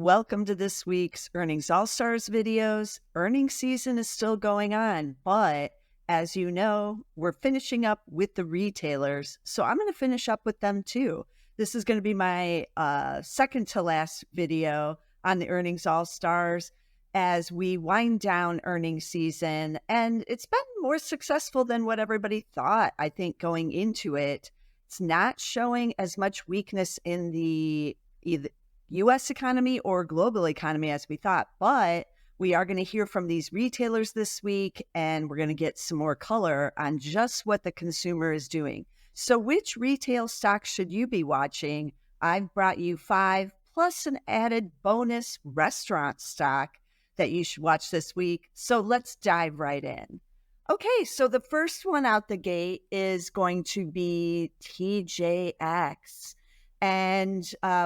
Welcome to this week's Earnings All-Stars videos. Earnings season is still going on, but as you know, we're finishing up with the retailers, so I'm going to finish up with them too. This is going to be my second to last video on the Earnings All-Stars as we wind down earnings season, and it's been more successful than what everybody thought, I think, going into it. It's not showing as much weakness in the either U.S. economy or global economy as we thought, but we are going to hear from these retailers this week, and we're going to get some more color on just what the consumer is doing. So which retail stocks should you be watching? I've brought you 5 plus an added bonus restaurant stock that you should watch this week. So let's dive right in. Okay, so the first one out the gate is going to be TJX. And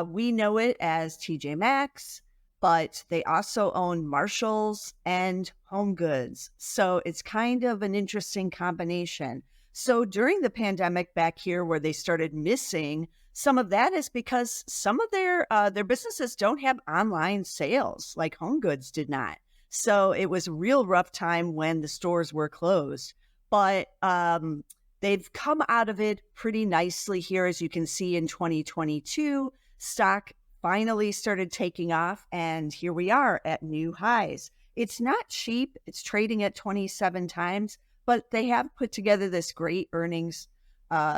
we know it as TJ Maxx, but they also own Marshalls and Home Goods. So it's kind of an interesting combination. So during the pandemic back here where they started missing, some of that is because some of their businesses don't have online sales like Home Goods did not. So it was a real rough time when the stores were closed. But they've come out of it pretty nicely here, as you can see in 2022. Stock finally started taking off, and here we are at new highs. It's not cheap. It's trading at 27 times, but they have put together this great earnings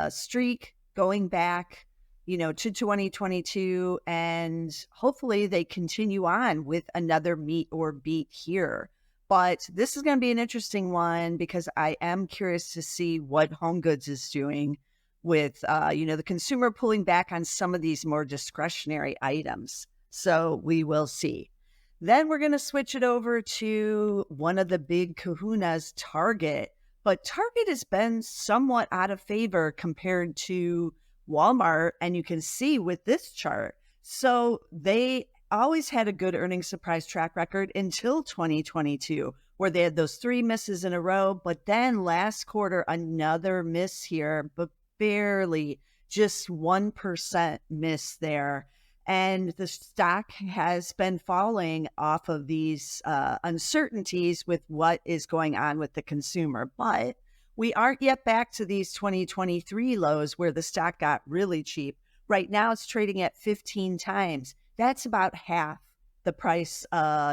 streak going back, to 2022, and hopefully they continue on with another meet or beat here. But this is going to be an interesting one because I am curious to see what Home Goods is doing with, the consumer pulling back on some of these more discretionary items. So we will see. Then we're going to switch it over to one of the big kahunas, Target. But Target has been somewhat out of favor compared to Walmart, and you can see with this chart. So they always had a good earnings surprise track record until 2022, where they had those 3 misses in a row. But then last quarter, another miss here, but barely, just 1% miss there. And the stock has been falling off of these uncertainties with what is going on with the consumer. But we aren't yet back to these 2023 lows where the stock got really cheap. Right now, it's trading at 15 times. That's about half the price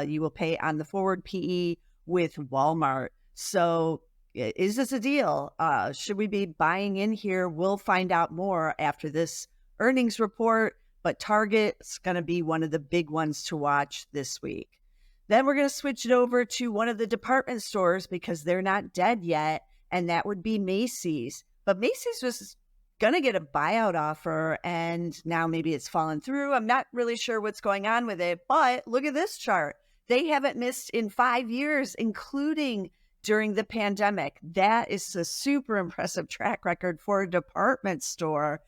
you will pay on the forward PE with Walmart. So is this a deal? Should we be buying in here? We'll find out more after this earnings report, but Target's going to be one of the big ones to watch this week. Then we're going to switch it over to one of the department stores because they're not dead yet, and that would be Macys. But Macys was going to get a buyout offer, and now maybe it's fallen through. I'm not really sure what's going on with it, but look at this chart. They haven't missed in 5 years, including during the pandemic. That is a super impressive track record for a department store.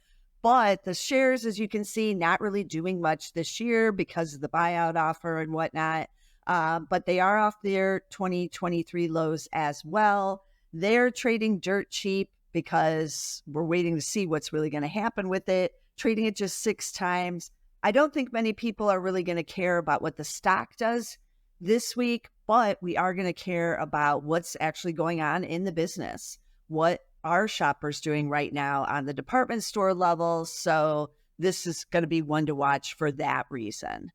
But the shares, as you can see, not really doing much this year because of the buyout offer and whatnot. But they are off their 2023 lows as well. They're trading dirt cheap because we're waiting to see what's really going to happen with it, trading it just 6 times. I don't think many people are really going to care about what the stock does this week, but we are going to care about what's actually going on in the business. What are shoppers doing right now on the department store level? So this is going to be one to watch for that reason.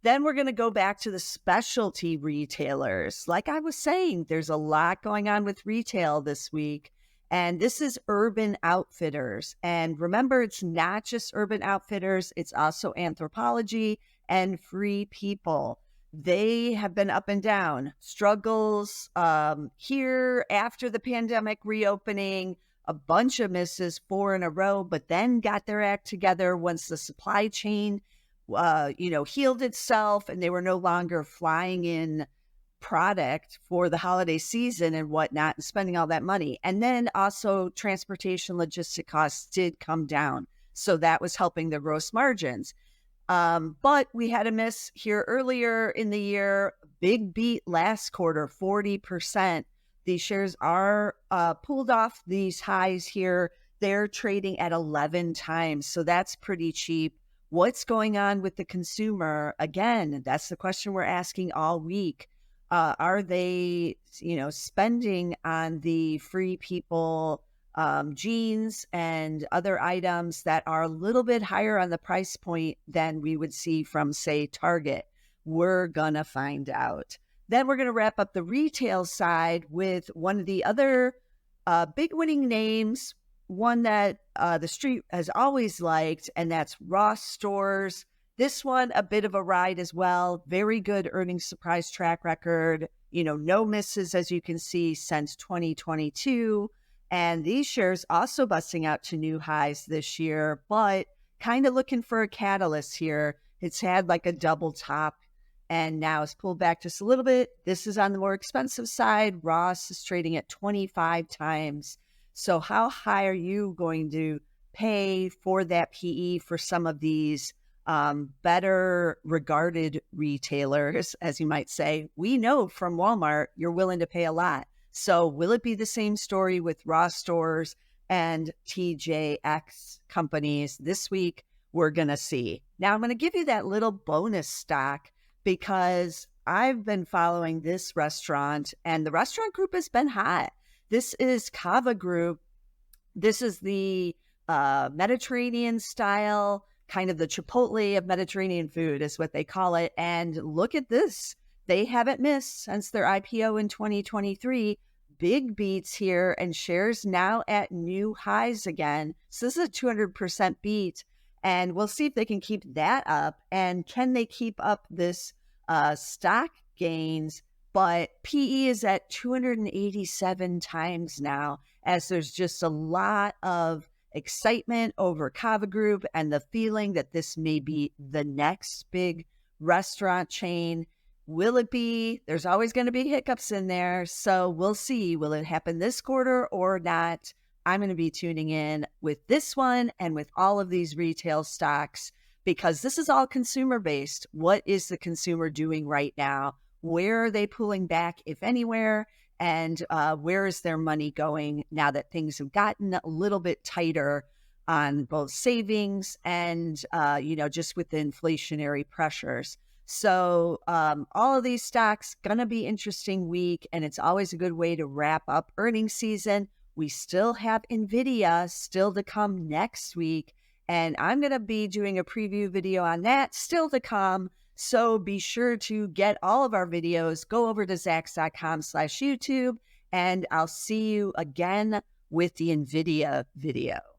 Then we're going to go back to the specialty retailers. Like I was saying, there's a lot going on with retail this week. And this is Urban Outfitters. And remember, it's not just Urban Outfitters, it's also Anthropologie and Free People. They have been up and down. Struggles here after the pandemic reopening, a bunch of misses, 4 in a row, but then got their act together once the supply chain healed itself and they were no longer flying in product for the holiday season and whatnot and spending all that money. And then also transportation logistic costs did come down. So that was helping the gross margins. But we had a miss here earlier in the year, big beat last quarter, 40%. These shares are pulled off these highs here. They're trading at 11 times. So that's pretty cheap. What's going on with the consumer? Again, that's the question we're asking all week. Are they, spending on the free people jeans and other items that are a little bit higher on the price point than we would see from, say, Target? We're gonna find out. Then we're gonna wrap up the retail side with one of the other big winning names, one that the street has always liked, and that's Ross Stores. This one, a bit of a ride as well. Very good earnings surprise track record. No misses, as you can see, since 2022. And these shares also busting out to new highs this year, but kind of looking for a catalyst here. It's had like a double top and now it's pulled back just a little bit. This is on the more expensive side. Ross is trading at 25 times. So how high are you going to pay for that PE for some of these better regarded retailers, as you might say? We know from Walmart, you're willing to pay a lot. So will it be the same story with Ross Stores and TJX Companies this week? We're going to see. Now, I'm going to give you that little bonus stock because I've been following this restaurant and the restaurant group has been hot. This is CAVA Group. This is the Mediterranean style, kind of the Chipotle of Mediterranean food is what they call it. And look at this. They haven't missed since their IPO in 2023. Big beats here and shares now at new highs again. So this is a 200% beat. And we'll see if they can keep that up. And can they keep up this stock gains? But PE is at 287 times now, as there's just a lot of excitement over CAVA Group and the feeling that this may be the next big restaurant chain. Will it be? There's always going to be hiccups in there. So we'll see. Will it happen this quarter or not? I'm going to be tuning in with this one and with all of these retail stocks because this is all consumer based. What is the consumer doing right now? Where are they pulling back, if anywhere? And where is their money going now that things have gotten a little bit tighter on both savings and, just with the inflationary pressures? So all of these stocks, going to be interesting week. And it's always a good way to wrap up earnings season. We still have NVIDIA still to come next week. And I'm going to be doing a preview video on that still to come. So be sure to get all of our videos. Go over to Zacks.com/YouTube, and I'll see you again with the NVIDIA video.